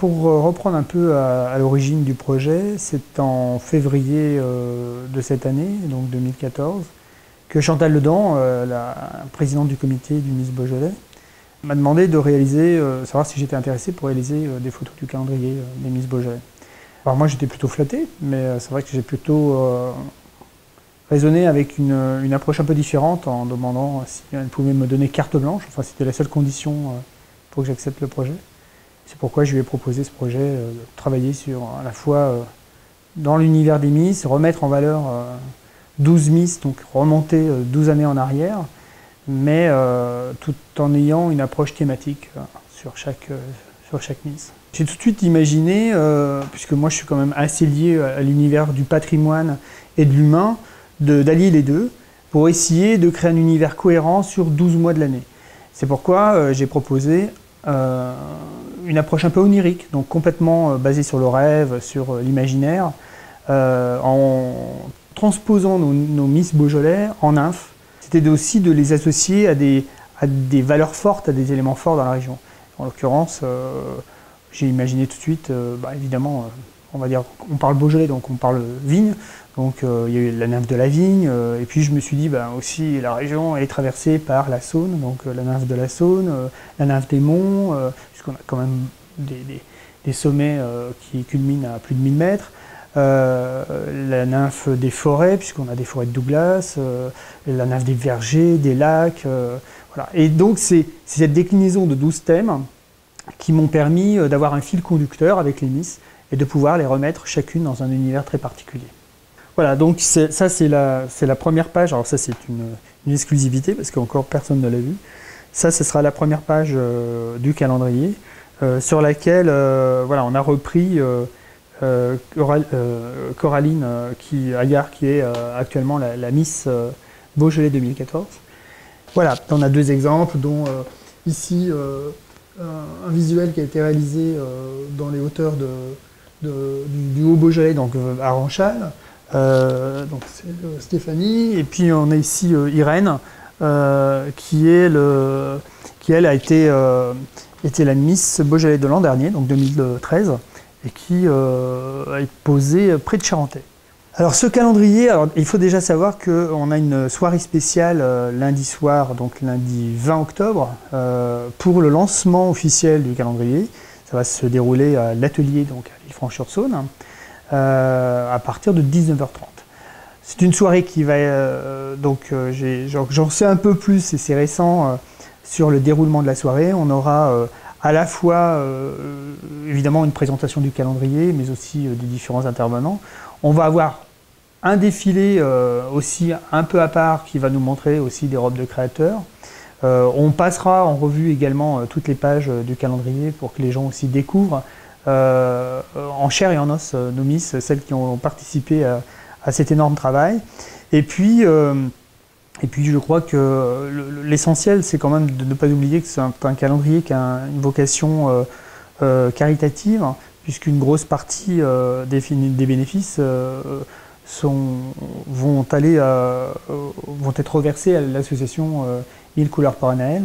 Pour reprendre un peu à l'origine du projet, c'est en février de cette année, donc 2014, que Chantal Ledan, la présidente du comité du Miss Beaujolais, m'a demandé de réaliser, savoir si j'étais intéressé pour réaliser des photos du calendrier des Miss Beaujolais. Alors moi j'étais plutôt flatté, mais c'est vrai que j'ai plutôt raisonné avec une approche un peu différente en demandant si elle pouvait me donner carte blanche, enfin c'était la seule condition pour que j'accepte le projet. C'est pourquoi je lui ai proposé ce projet de travailler sur à la fois dans l'univers des Miss, remettre en valeur 12 Miss, donc remonter 12 années en arrière, mais tout en ayant une approche thématique sur chaque Miss. J'ai tout de suite imaginé, puisque moi je suis quand même assez lié à l'univers du patrimoine et de l'humain, d'allier les deux pour essayer de créer un univers cohérent sur 12 mois de l'année. C'est pourquoi j'ai proposé une approche un peu onirique, donc complètement basée sur le rêve, sur l'imaginaire, en transposant nos Miss Beaujolais en nymphes. C'était aussi de les associer à des valeurs fortes, à des éléments forts dans la région. En l'occurrence, j'ai imaginé tout de suite, évidemment, on va dire, on parle Beaujolais, donc on parle vigne. Donc il y a eu la nymphe de la vigne, et puis je me suis dit aussi la région est traversée par la Saône, donc la nymphe de la Saône, la nymphe des monts, puisqu'on a quand même des sommets qui culminent à plus de 1000 mètres, la nymphe des forêts, puisqu'on a des forêts de Douglas, la nymphe des vergers, des lacs, voilà. Et donc c'est cette déclinaison de 12 thèmes qui m'ont permis d'avoir un fil conducteur avec les Miss et de pouvoir les remettre chacune dans un univers très particulier. Voilà, donc ça c'est la première page. Alors ça c'est une exclusivité parce qu'encore personne ne l'a vu. Ça, ce sera la première page du calendrier sur laquelle voilà, on a repris Coraline Aguiar qui est actuellement la Miss Beaujolais 2014. Voilà, on a deux exemples dont ici un visuel qui a été réalisé dans les hauteurs du Haut-Beaujolais, donc à Ranchal. Donc c'est Stéphanie, et puis on a ici Irène, qui elle a été la Miss Beaujolais de l'an dernier, donc 2013, et qui a été posée près de Charentais. Alors ce calendrier, il faut déjà savoir qu'on a une soirée spéciale lundi soir, donc lundi 20 octobre, pour le lancement officiel du calendrier. Ça va se dérouler à l'atelier, donc à Villefranche-sur-Saône, à partir de 19h30. C'est une soirée qui va, j'en sais un peu plus, et c'est récent, sur le déroulement de la soirée. On aura à la fois, évidemment, une présentation du calendrier, mais aussi des différents intervenants. On va avoir un défilé aussi un peu à part qui va nous montrer aussi des robes de créateurs. On passera en revue également toutes les pages du calendrier pour que les gens aussi découvrent en chair et en os nos Miss, celles qui ont participé à cet énorme travail. Et puis je crois que l'essentiel, c'est quand même de ne pas oublier que c'est un calendrier qui a une vocation caritative, puisqu'une grosse partie des bénéfices vont être reversés à l'association 1000 couleurs pour Anaël.